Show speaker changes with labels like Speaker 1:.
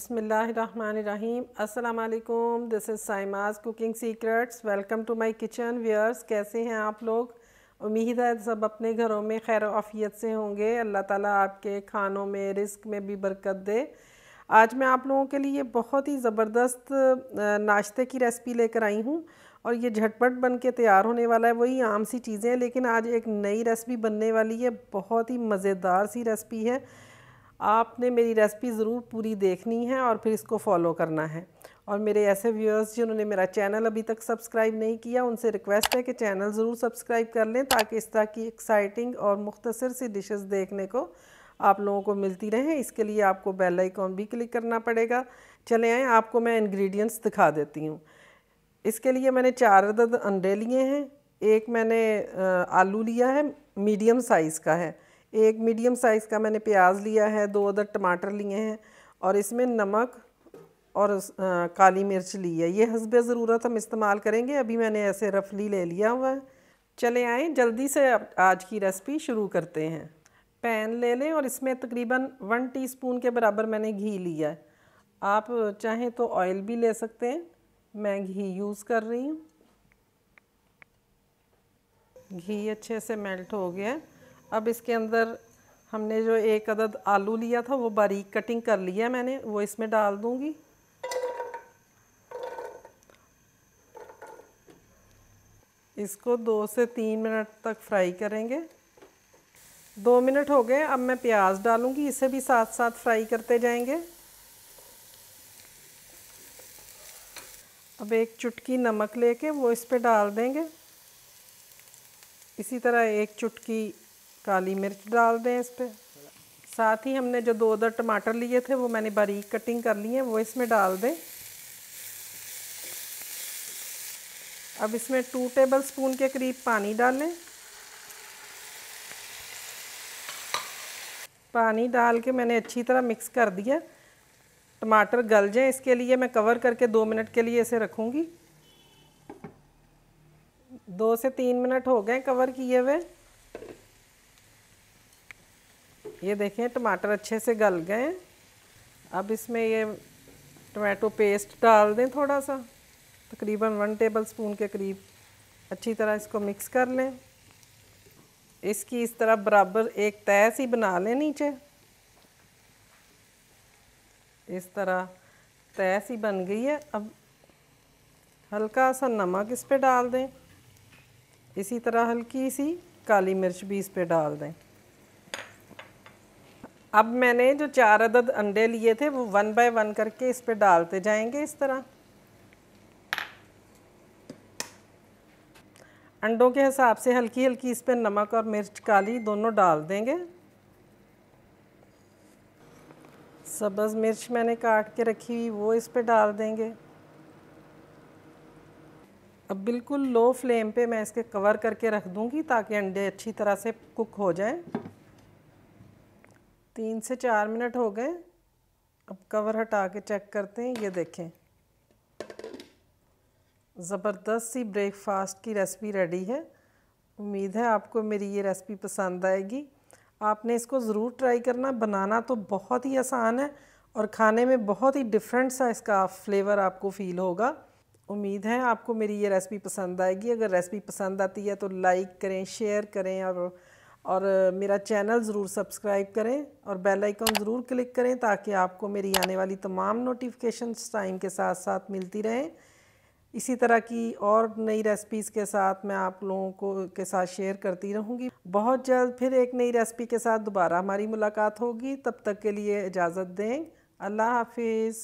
Speaker 1: बिस्मिल्लाहिर्रहमानिर्रहीम। अस्सलाम वालेकुम। This is Saima's cooking secrets. Welcome to my kitchen. Viewers, कैसे हैं आप लोग? उम्मीद है सब अपने घरों में खैर आफियत से होंगे। अल्लाह ताला आपके खानों में, रिस्क में भी बरकत दे। आज मैं आप लोगों के लिए बहुत ही ज़बरदस्त नाश्ते की रेसिपी लेकर आई हूँ और ये झटपट बन के तैयार होने वाला है। वही आम सी चीज़ें हैं, लेकिन आज एक नई रेसिपी बनने वाली है। बहुत ही मज़ेदार सी रेसिपी है। आपने मेरी रेसिपी ज़रूर पूरी देखनी है और फिर इसको फॉलो करना है। और मेरे ऐसे व्यूअर्स जिन्होंने मेरा चैनल अभी तक सब्सक्राइब नहीं किया, उनसे रिक्वेस्ट है कि चैनल ज़रूर सब्सक्राइब कर लें, ताकि इस तरह की एक्साइटिंग और मुख्तसर सी डिशेस देखने को आप लोगों को मिलती रहें। इसके लिए आपको बेल आइकॉन भी क्लिक करना पड़ेगा। चले आएँ, आपको मैं इंग्रेडिएंट्स दिखा देती हूँ। इसके लिए मैंने 4 अदद अंडे लिए हैं। एक मैंने आलू लिया है, मीडियम साइज़ का है। एक मीडियम साइज़ का मैंने प्याज लिया है। 2 अदद टमाटर लिए हैं और इसमें नमक और काली मिर्च ली है। ये हस्बे ज़रूरत हम इस्तेमाल करेंगे। अभी मैंने ऐसे रफली ले लिया हुआ है। चले आएँ, जल्दी से आज की रेसिपी शुरू करते हैं। पैन ले लें और इसमें तकरीबन 1 टीस्पून के बराबर मैंने घी लिया है। आप चाहें तो ऑयल भी ले सकते हैं, मैं घी यूज़ कर रही हूँ। घी अच्छे से मेल्ट हो गया। अब इसके अंदर हमने जो 1 अदद आलू लिया था वो बारीक कटिंग कर लिया मैंने, वो इसमें डाल दूँगी। इसको 2 से 3 मिनट तक फ्राई करेंगे। 2 मिनट हो गए। अब मैं प्याज डालूँगी, इसे भी साथ साथ फ्राई करते जाएंगे। अब एक चुटकी नमक लेके वो इस पे डाल देंगे। इसी तरह 1 चुटकी काली मिर्च डाल दें इस पे। साथ ही हमने जो 2 अदद टमाटर लिए थे वो मैंने बारीक कटिंग कर लिए हैं, वो इसमें डाल दें। अब इसमें 2 टेबलस्पून के करीब पानी डालें। पानी डाल के मैंने अच्छी तरह मिक्स कर दिया। टमाटर गल जाए इसके लिए मैं कवर करके 2 मिनट के लिए इसे रखूँगी। 2 से 3 मिनट हो गए कवर किए हुए। ये देखें, टमाटर अच्छे से गल गए। अब इसमें ये टमाटो पेस्ट डाल दें थोड़ा सा, तकरीबन 1 टेबलस्पून के करीब। अच्छी तरह इसको मिक्स कर लें। इसकी इस तरह बराबर एक तह सी बना लें नीचे। इस तरह तह सी बन गई है। अब हल्का सा नमक इस पे डाल दें। इसी तरह हल्की सी काली मिर्च भी इस पे डाल दें। अब मैंने जो 4 अदद अंडे लिए थे वो 1 बाय 1 करके इस पे डालते जाएंगे। इस तरह अंडों के हिसाब से हल्की हल्की इस पे नमक और मिर्च काली दोनों डाल देंगे। सब्ज़ मिर्च मैंने काट के रखी हुई वो इस पे डाल देंगे। अब बिल्कुल लो फ्लेम पे मैं इसके कवर करके रख दूंगी, ताकि अंडे अच्छी तरह से कुक हो जाएं। 3 से 4 मिनट हो गए। अब कवर हटा के चेक करते हैं। ये देखें, ज़बरदस्त सी ब्रेकफास्ट की रेसिपी रेडी है। उम्मीद है आपको मेरी ये रेसिपी पसंद आएगी। आपने इसको ज़रूर ट्राई करना। बनाना तो बहुत ही आसान है और खाने में बहुत ही डिफरेंट सा इसका फ्लेवर आपको फ़ील होगा। उम्मीद है आपको मेरी ये रेसिपी पसंद आएगी। अगर रेसिपी पसंद आती है तो लाइक करें, शेयर करें और मेरा चैनल ज़रूर सब्सक्राइब करें और बेल आइकन ज़रूर क्लिक करें, ताकि आपको मेरी आने वाली तमाम नोटिफिकेशंस टाइम के साथ साथ मिलती रहें। इसी तरह की और नई रेसिपीज़ के साथ मैं आप लोगों को के साथ शेयर करती रहूँगी। बहुत जल्द फिर एक नई रेसिपी के साथ दोबारा हमारी मुलाकात होगी। तब तक के लिए इजाज़त दें। अल्लाह हाफिज़।